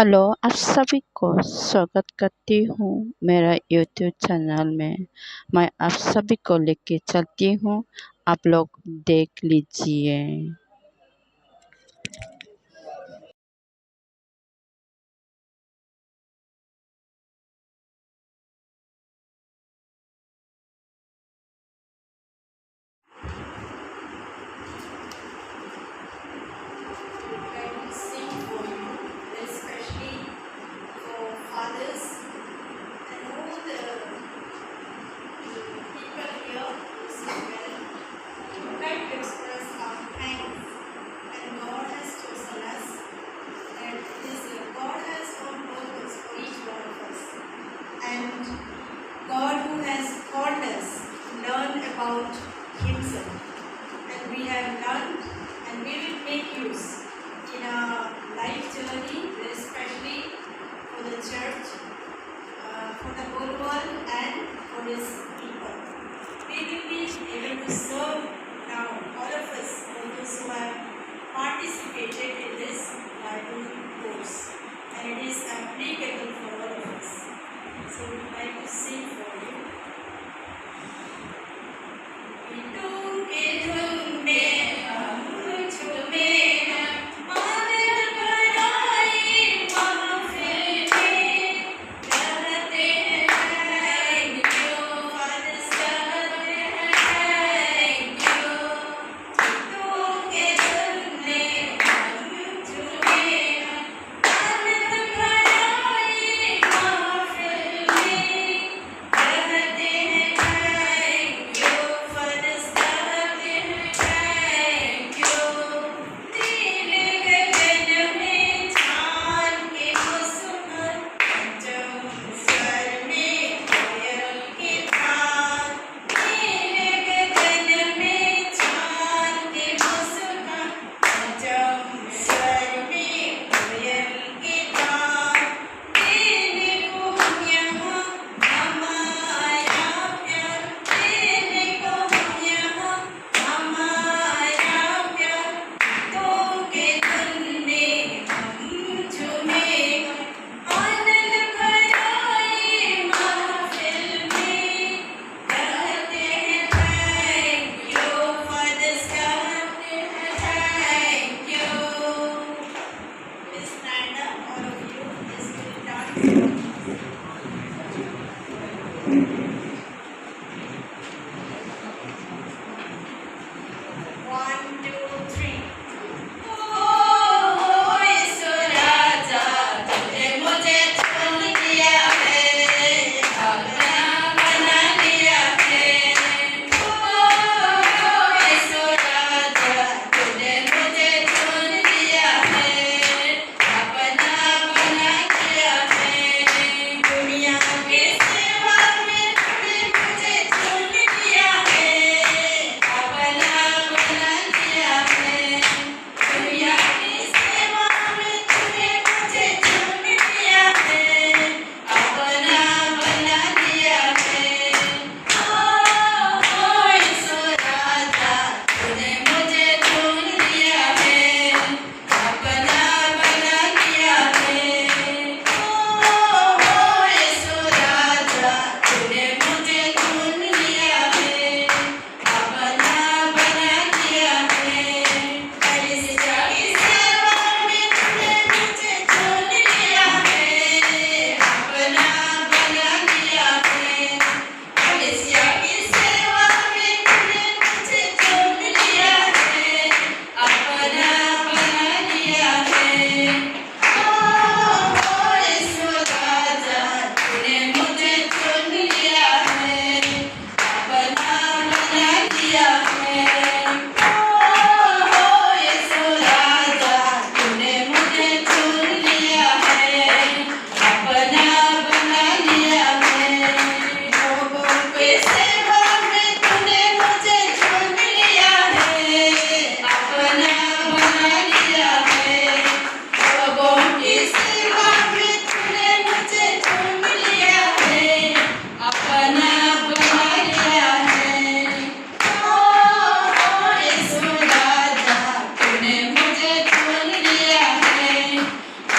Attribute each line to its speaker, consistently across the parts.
Speaker 1: Hello, आप सभी को स्वागत करती हूँ मेरा यूट्यूब चैनल में। मैं आप सभी को लेके चलती हूँ, आप लोग देख लीजिए।
Speaker 2: Can sing for you, especially for fathers and all the people here who sing well. We would like to express our thanks, and God has chosen us, and God has one purpose for each one of us, and God who has called us to learn about Himself, and we have learned, and we will make use in our life journey, especially for the church, for the whole world, and for His people. We will be able to serve now, all of us, all those who have participated in this Bible course, and it is applicable for all of us. So we would like to sing for you.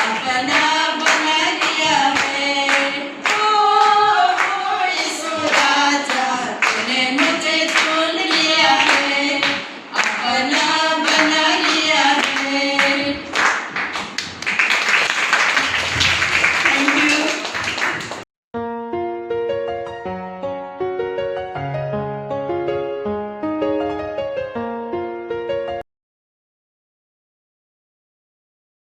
Speaker 3: अपना